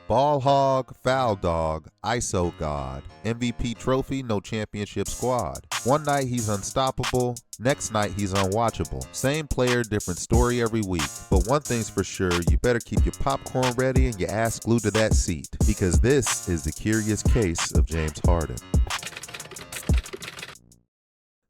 Ball hog, foul dog, ISO god, MVP trophy, no championship squad. One night he's unstoppable, next night he's unwatchable. Same player, different story every week. But one thing's for sure, you better keep your popcorn ready and your ass glued to that seat, because this is the curious case of James Harden.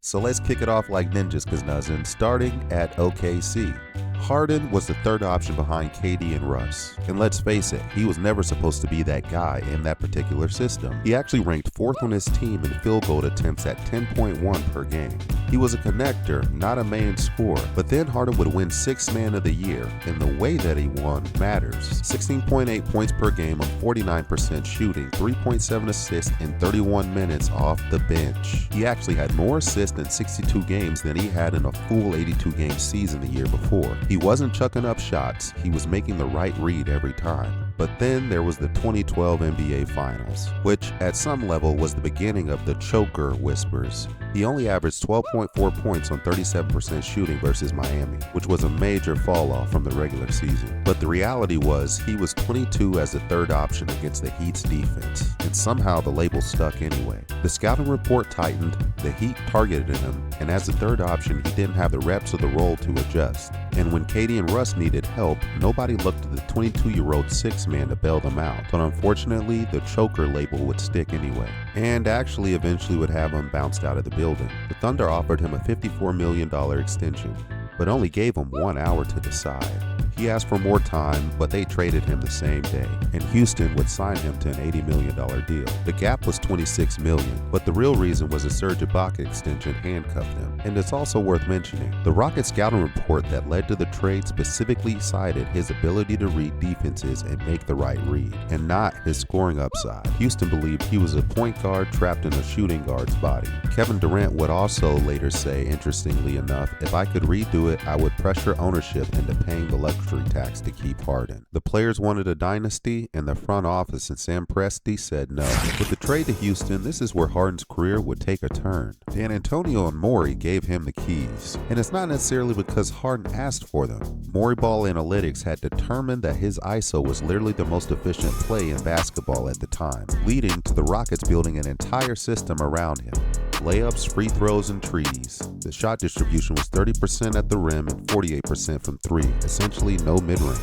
So let's kick it off like ninjas, Kaznazin, starting at OKC. Harden was the third option behind KD and Russ. And let's face it, he was never supposed to be that guy in that particular system. He actually ranked 4th on his team in field goal attempts at 10.1 per game. He was a connector, not a main scorer. But then Harden would win 6th Man of the Year, and the way that he won matters. 16.8 points per game on 49% shooting, 3.7 assists in 31 minutes off the bench. He actually had more assists in 62 games than he had in a full 82-game season the year before. He wasn't chucking up shots, he was making the right read every time. But then there was the 2012 NBA Finals, which at some level was the beginning of the choker whispers. He only averaged 12.4 points on 37% shooting versus Miami, which was a major fall off from the regular season. But the reality was he was 22 as the third option against the Heat's defense, and somehow the label stuck anyway. The scouting report tightened, the Heat targeted him, and as the third option he didn't have the reps or the role to adjust. And when KD and Russ needed help, nobody looked at the 22-year-old 6th man to bail them out. But unfortunately, the choker label would stick anyway, and actually eventually would have him bounced out of the building. The Thunder offered him a $54 million extension, but only gave him 1 hour to decide. He asked for more time, but they traded him the same day, and Houston would sign him to an $80 million deal. The gap was $26 million, but the real reason was a Serge Ibaka extension handcuffed him. And it's also worth mentioning, the Rockets scouting report that led to the trade specifically cited his ability to read defenses and make the right read, and not his scoring upside. Houston believed he was a point guard trapped in a shooting guard's body. Kevin Durant would also later say, interestingly enough, if I could redo it, I would pressure ownership into paying the luxury tax to keep Harden. The players wanted a dynasty, and the front office and Sam Presti said no. With the trade to Houston, this is where Harden's career would take a turn. Dan Antonio and Morey gave him the keys, and it's not necessarily because Harden asked for them. Morey Ball Analytics had determined that his ISO was literally the most efficient play in basketball at the time, leading to the Rockets building an entire system around him. Layups, free throws, and trees. The shot distribution was 30% at the rim and 48% from 3, essentially no mid-range.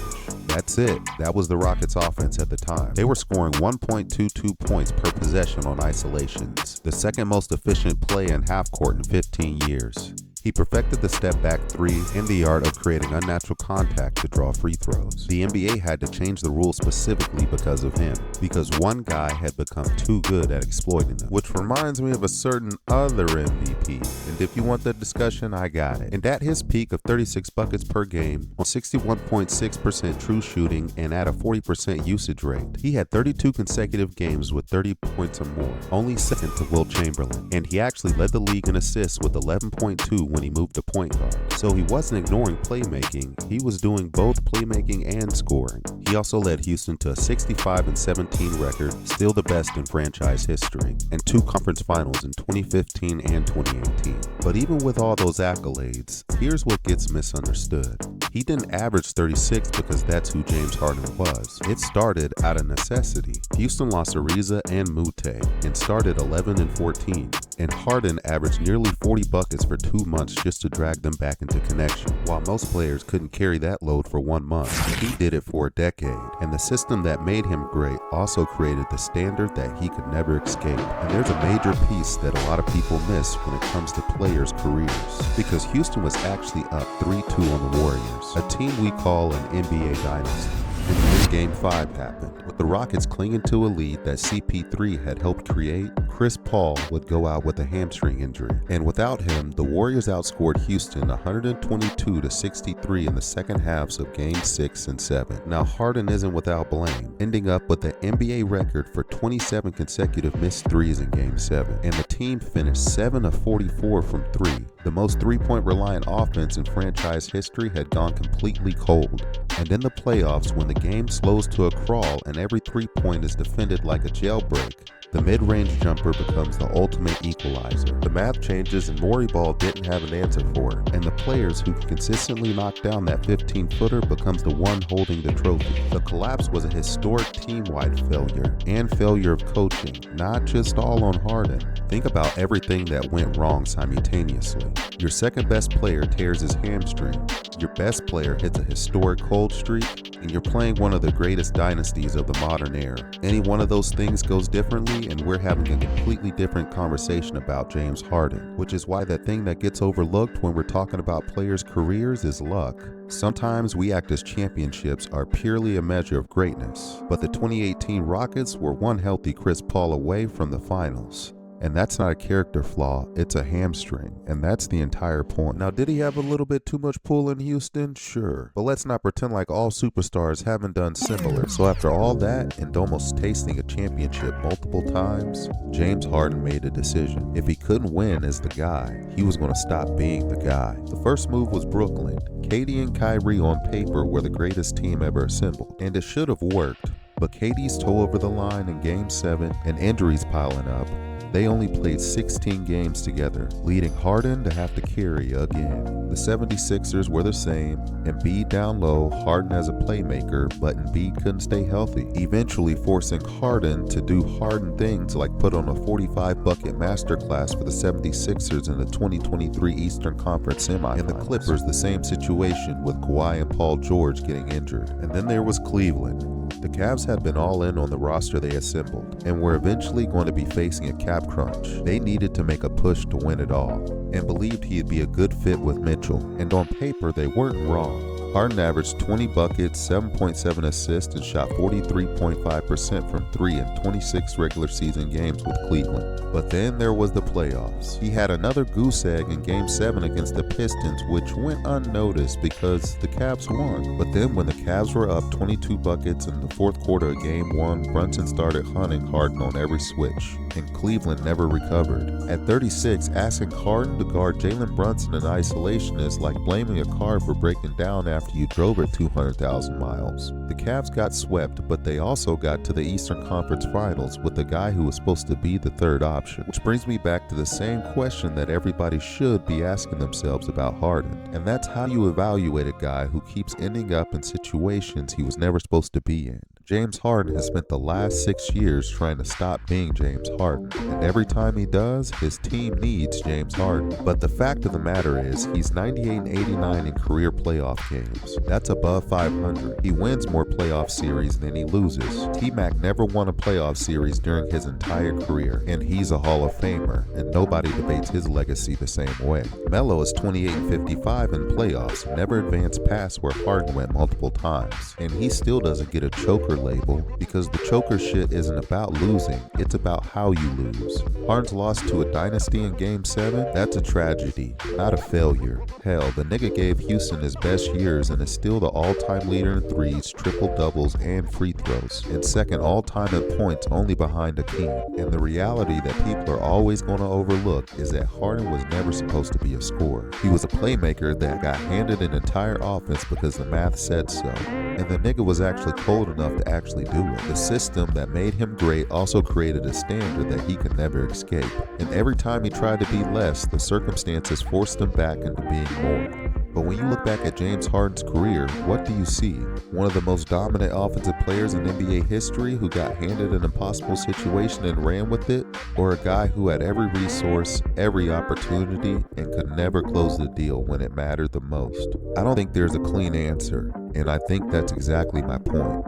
That's it. That was the Rockets' offense at the time. They were scoring 1.22 points per possession on isolations, the second most efficient play in half court in 15 years. He perfected the step-back three and the art of creating unnatural contact to draw free throws. The NBA had to change the rules specifically because of him, because one guy had become too good at exploiting them. Which reminds me of a certain other MVP, and if you want that discussion, I got it. And at his peak of 36 buckets per game, on 61.6% true shooting and at a 40% usage rate, he had 32 consecutive games with 30 points or more, only second to Wilt Chamberlain. And he actually led the league in assists with 11.2 when he moved to point guard. So he wasn't ignoring playmaking, he was doing both playmaking and scoring. He also led Houston to a 65-17 record, still the best in franchise history, and 2 conference finals in 2015 and 2018. But even with all those accolades, here's what gets misunderstood. He didn't average 36 because that's who James Harden was. It started out of necessity. Houston lost Ariza and Mute and started 11-14, and Harden averaged nearly 40 buckets for 2 months just to drag them back into connection. While most players couldn't carry that load for 1 month, he did it for a decade. And the system that made him great also created the standard that he could never escape. And there's a major piece that a lot of people miss when it comes to players' careers, because Houston was actually up 3-2 on the Warriors, a team we call an NBA dynasty. And then Game 5 happened. With the Rockets clinging to a lead that CP3 had helped create, Chris Paul would go out with a hamstring injury. And without him, the Warriors outscored Houston 122-63 in the second halves of Game 6 and 7. Now Harden isn't without blame, ending up with the NBA record for 27 consecutive missed threes in Game 7. And the team finished 7 of 44 from 3, The most three-point reliant offense in franchise history had gone completely cold. And in the playoffs, when the game slows to a crawl and every three-point is defended like a jailbreak, the mid-range jumper becomes the ultimate equalizer. The math changes and Morey Ball didn't have an answer for it, and the players who can consistently knock down that 15-footer becomes the one holding the trophy. The collapse was a historic team-wide failure and failure of coaching, not just all on Harden. Think about everything that went wrong simultaneously. Your second best player tears his hamstring, your best player hits a historic cold streak, and you're playing one of the greatest dynasties of the modern era. Any one of those things goes differently, and we're having a completely different conversation about James Harden, which is why that thing that gets overlooked when we're talking about players' careers is luck. Sometimes we act as championships are purely a measure of greatness, but the 2018 Rockets were one healthy Chris Paul away from the finals. And that's not a character flaw, it's a hamstring, and that's the entire point. Now, did he have a little bit too much pull in Houston? Sure. But let's not pretend like all superstars haven't done similar. So after all that, and almost tasting a championship multiple times, James Harden made a decision. If he couldn't win as the guy, he was going to stop being the guy. The first move was Brooklyn. KD and Kyrie on paper were the greatest team ever assembled, and it should have worked. But KD's toe over the line in Game 7 and injuries piling up, they only played 16 games together, leading Harden to have to carry again. The 76ers were the same, Embiid down low, Harden as a playmaker, but Embiid couldn't stay healthy, eventually forcing Harden to do Harden things like put on a 45-bucket masterclass for the 76ers in the 2023 Eastern Conference semifinals. And the Clippers, the same situation with Kawhi and Paul George getting injured. And then there was Cleveland. The Cavs had been all in on the roster they assembled, and were eventually going to be facing a cap crunch. They needed to make a push to win it all, and believed he'd be a good fit with Mitchell, and on paper they weren't wrong. Harden averaged 20 buckets, 7.7 assists, and shot 43.5% from 3 in 26 regular season games with Cleveland. But then there was the playoffs. He had another goose egg in Game 7 against the Pistons, which went unnoticed because the Cavs won. But then when the Cavs were up 22 buckets in the fourth quarter of Game 1, Brunson started hunting Harden on every switch, and Cleveland never recovered. At 36, asking Harden to guard Jalen Brunson in isolation is like blaming a car for breaking down after you drove it 200,000 miles. The Cavs got swept, but they also got to the Eastern Conference Finals with the guy who was supposed to be the third option. Which brings me back to the same question that everybody should be asking themselves about Harden, and that's how you evaluate a guy who keeps ending up in situations he was never supposed to be in. James Harden has spent the last 6 years trying to stop being James Harden, and every time he does, his team needs James Harden. But the fact of the matter is, he's 98-89 in career playoff games. That's above 500. He wins more playoff series than he loses. T-Mac never won a playoff series during his entire career, and he's a Hall of Famer, and nobody debates his legacy the same way. Melo is 28-55 in playoffs, never advanced past where Harden went multiple times, and he still doesn't get a choker label because the choker shit isn't about losing, it's about how you lose. Harden's lost to a dynasty in Game 7, that's a tragedy, not a failure. Hell, the nigga gave Houston his best years and is still the all-time leader in threes, triple-doubles, and free throws, and second all-time in points only behind Hakeem. And the reality that people are always going to overlook is that Harden was never supposed to be a scorer. He was a playmaker that got handed an entire offense because the math said so, and the nigga was actually cold enough to actually do it. The system that made him great also created a standard that he could never escape, and every time he tried to be less, the circumstances forced him back into being more. But when you look back at James Harden's career, what do you see? One of the most dominant offensive players in NBA history who got handed an impossible situation and ran with it? Or a guy who had every resource, every opportunity, and could never close the deal when it mattered the most? I don't think there's a clean answer, and I think that's exactly my point.